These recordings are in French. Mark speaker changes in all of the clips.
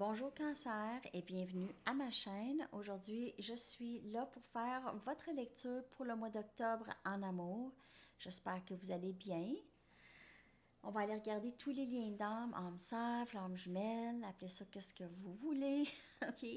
Speaker 1: Bonjour Cancer et bienvenue à ma chaîne. Aujourd'hui, je suis là pour faire votre lecture pour le mois d'octobre en amour. J'espère que vous allez bien. On va aller regarder tous les liens d'âme, âme sœur, flamme jumelle, appelez ça qu'est-ce que vous voulez, ok?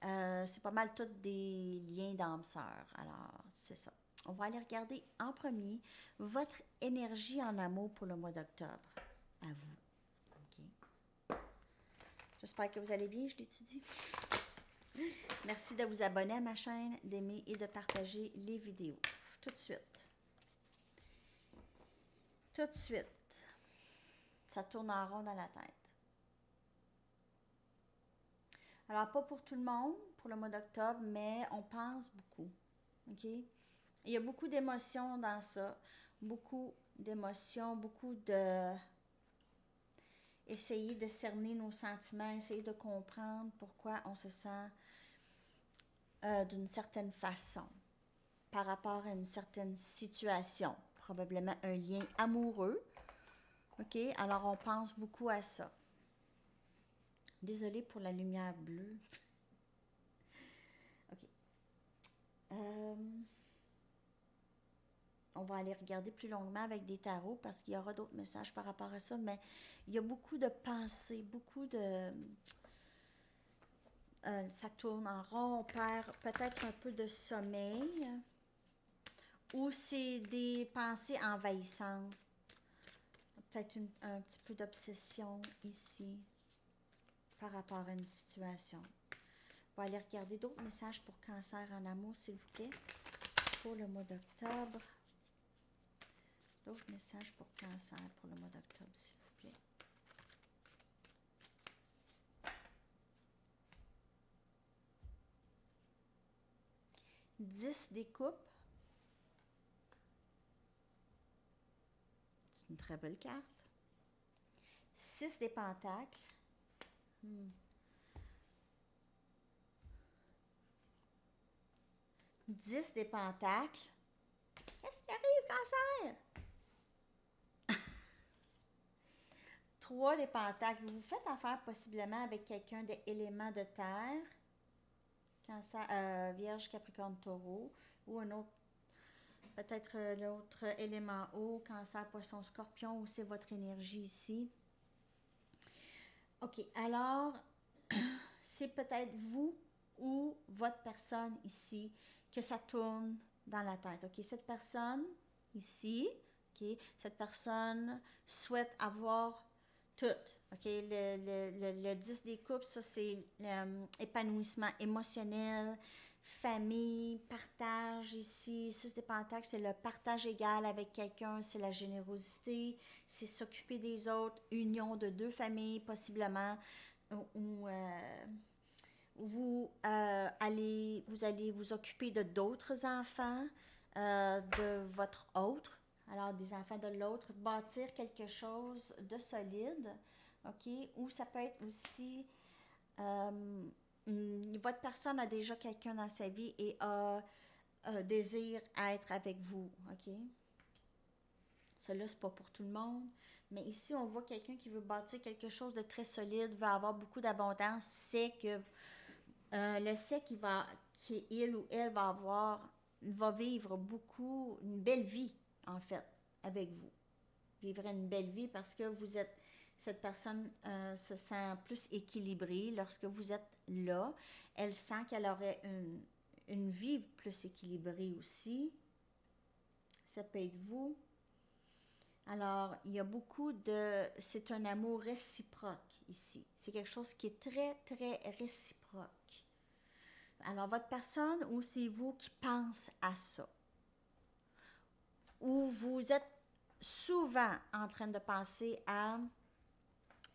Speaker 1: C'est pas mal tous des liens d'âme sœur, alors c'est ça. On va aller regarder en premier votre énergie en amour pour le mois d'octobre. À vous, ok? J'espère que vous allez bien, je l'étudie. Merci de vous abonner à ma chaîne, d'aimer et de partager les vidéos. Tout de suite. Tout de suite. Ça tourne en rond dans la tête. Alors, pas pour tout le monde, pour le mois d'octobre, mais on pense beaucoup. OK? Il y a beaucoup d'émotions dans ça. Beaucoup d'émotions, beaucoup de... Essayer de cerner nos sentiments, essayer de comprendre pourquoi on se sent d'une certaine façon par rapport à une certaine situation. Probablement un lien amoureux. OK? Alors, on pense beaucoup à ça. Désolée pour la lumière bleue. OK. On va aller regarder plus longuement avec des tarots parce qu'il y aura d'autres messages par rapport à ça, mais il y a beaucoup de pensées, beaucoup de... ça tourne en rond, on perd peut-être un peu de sommeil, ou c'est des pensées envahissantes. Peut-être un petit peu d'obsession ici par rapport à une situation. On va aller regarder d'autres messages pour Cancer en amour, s'il vous plaît, pour le mois d'octobre. D'autres messages pour Cancer pour le mois d'octobre, s'il vous plaît. Dix des coupes. C'est une très belle carte. 6 des pentacles. 10 des pentacles. Qu'est-ce qui arrive, Cancer? 3 des pentacles. Vous faites affaire possiblement avec quelqu'un d'élément de terre. Cancer, Vierge, Capricorne, Taureau. Ou un autre, peut-être l'autre élément eau. Cancer, Poisson, Scorpion. Ou c'est votre énergie ici. OK, alors, c'est peut-être vous ou votre personne ici que ça tourne dans la tête. OK, cette personne ici, OK, cette personne souhaite avoir tout. OK, le 10 des coupes, ça c'est l'épanouissement émotionnel, famille, partage ici. 6 des pentacles, c'est le partage égal avec quelqu'un, c'est la générosité, c'est s'occuper des autres, union de deux familles possiblement, ou vous allez vous occuper de d'autres enfants, de votre autre, alors des enfants de l'autre, bâtir quelque chose de solide, ok? Ou ça peut être aussi, votre personne a déjà quelqu'un dans sa vie et désire être avec vous, ok? Cela, c'est pas pour tout le monde. Mais ici, on voit quelqu'un qui veut bâtir quelque chose de très solide, veut avoir beaucoup d'abondance, sait que le sait qu'il ou elle va vivre beaucoup, une belle vie, en fait, avec vous. Vivre une belle vie parce que cette personne se sent plus équilibrée lorsque vous êtes là. Elle sent qu'elle aurait une vie plus équilibrée aussi. Ça peut être vous. Alors, il y a beaucoup de... C'est un amour réciproque ici. C'est quelque chose qui est très, très réciproque. Alors, votre personne ou c'est vous qui pense à ça? Ou vous êtes souvent en train de penser à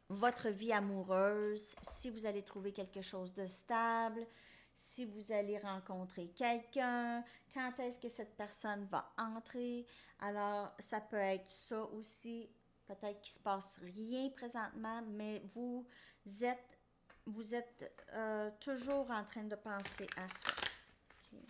Speaker 1: votre vie amoureuse, si vous allez trouver quelque chose de stable, si vous allez rencontrer quelqu'un, quand est-ce que cette personne va entrer. Alors, ça peut être ça aussi, peut-être qu'il ne se passe rien présentement, mais vous êtes toujours en train de penser à ça. Okay.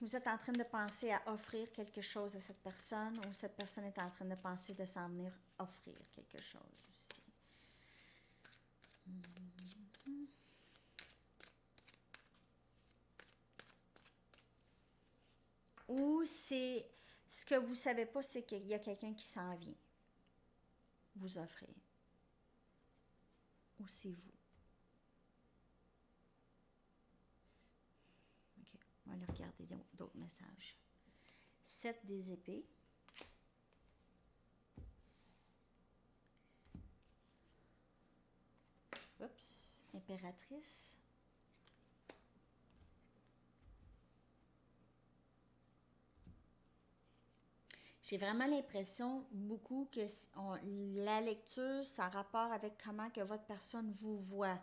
Speaker 1: vous êtes en train de penser à offrir quelque chose à cette personne ou cette personne est en train de penser de s'en venir offrir quelque chose aussi. Ou c'est ce que vous ne savez pas, c'est qu'il y a quelqu'un qui s'en vient vous offrir. Ou c'est vous. OK, on va aller regarder d'autres messages. 7 des épées. Oups, impératrice. J'ai vraiment l'impression beaucoup que la lecture, ça a rapport avec comment que votre personne vous voit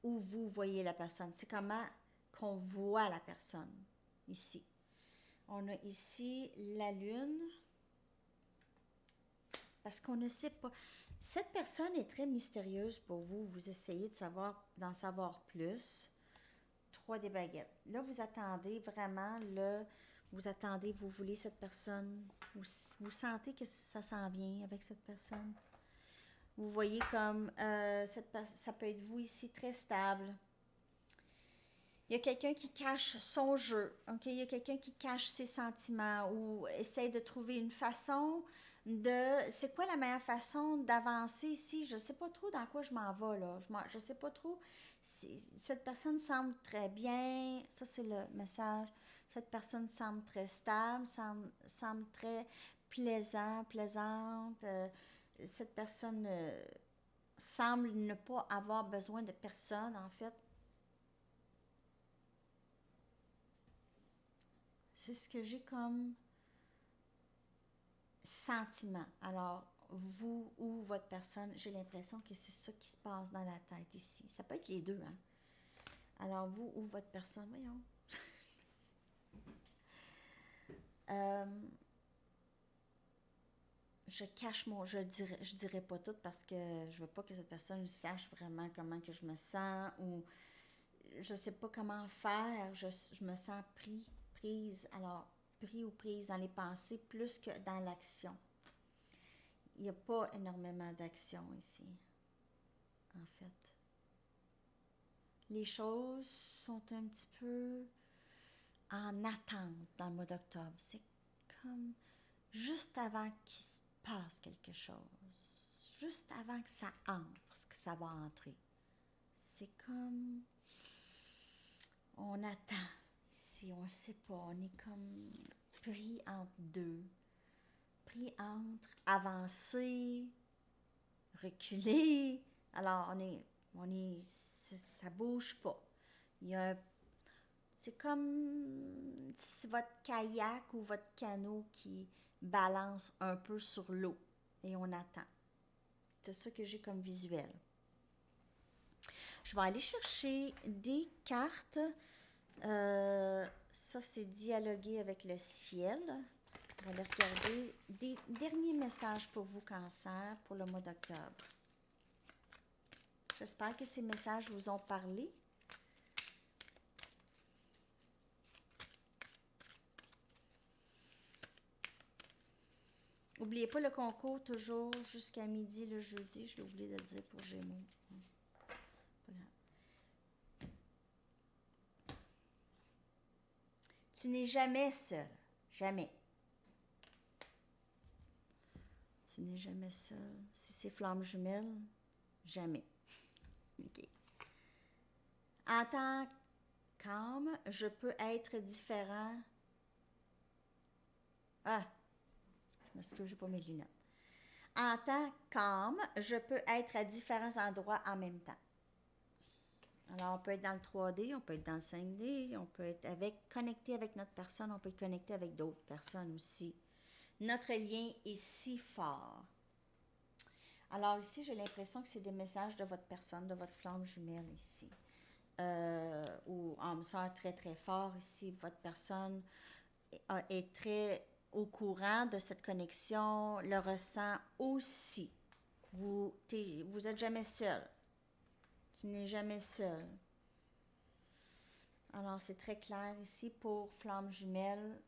Speaker 1: ou vous voyez la personne. C'est comment qu'on voit la personne ici. On a ici la lune parce qu'on ne sait pas. Cette personne est très mystérieuse pour vous. Vous essayez d'en savoir plus. 3 des baguettes. Là, vous attendez vraiment vous voulez cette personne, vous sentez que ça s'en vient avec cette personne. Vous voyez comme ça peut être vous ici très stable. Il y a quelqu'un qui cache son jeu, ok? Il y a quelqu'un qui cache ses sentiments ou essaye de trouver une façon c'est quoi la meilleure façon d'avancer ici? Je ne sais pas trop dans quoi je m'en vais, là. Je ne sais pas trop. Cette personne semble très bien. Ça, c'est le message. Cette personne semble très stable, semble très plaisante. Cette personne semble ne pas avoir besoin de personne, en fait. C'est ce que j'ai comme sentiment. Alors, vous ou votre personne, j'ai l'impression que c'est ça qui se passe dans la tête ici. Ça peut être les deux, hein. Alors, vous ou votre personne, voyons. Je cache je dirais pas tout parce que je veux pas que cette personne sache vraiment comment que je me sens ou je sais pas comment faire. Je me sens prise. Alors, pris ou prise dans les pensées plus que dans l'action. Il n'y a pas énormément d'action ici, en fait. Les choses sont un petit peu en attente dans le mois d'octobre. C'est comme juste avant qu'il se passe quelque chose. Juste avant que ça entre, parce que ça va entrer. C'est comme... On attend ici, on ne sait pas. On est comme pris entre deux. Pris entre avancer, reculer. Alors, ça bouge pas. C'est comme si votre kayak ou votre canot qui balance un peu sur l'eau et on attend. C'est ça que j'ai comme visuel. Je vais aller chercher des cartes. Ça, c'est dialoguer avec le ciel. On va aller regarder des derniers messages pour vous, Cancer, pour le mois d'octobre. J'espère que ces messages vous ont parlé. N'oubliez pas le concours, toujours jusqu'à midi le jeudi. Je l'ai oublié de le dire pour Gémeaux. Tu n'es jamais seul. Jamais. Tu n'es jamais seul. Si c'est flamme jumelle, jamais. OK. En tant qu'âme, je peux être différent. Ah, je m'excuse, je n'ai pas mes lunettes. En tant qu'âme, je peux être à différents endroits en même temps. Alors, on peut être dans le 3D, on peut être dans le 5D, on peut être connecté avec notre personne, on peut être connecté avec d'autres personnes aussi. Notre lien est si fort. Alors ici, j'ai l'impression que c'est des messages de votre personne, de votre flamme jumelle ici. Ou âme sœur très très fort ici. Votre personne est très au courant de cette connexion, le ressent aussi. Vous êtes jamais seul. Tu n'es jamais seul. Alors, c'est très clair ici pour Flamme jumelle.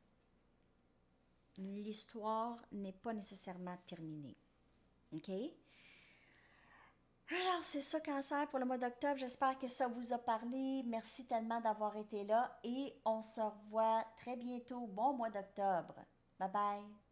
Speaker 1: L'histoire n'est pas nécessairement terminée. OK? Alors, c'est ça, Cancer, pour le mois d'octobre. J'espère que ça vous a parlé. Merci tellement d'avoir été là et on se revoit très bientôt. Bon mois d'octobre. Bye bye.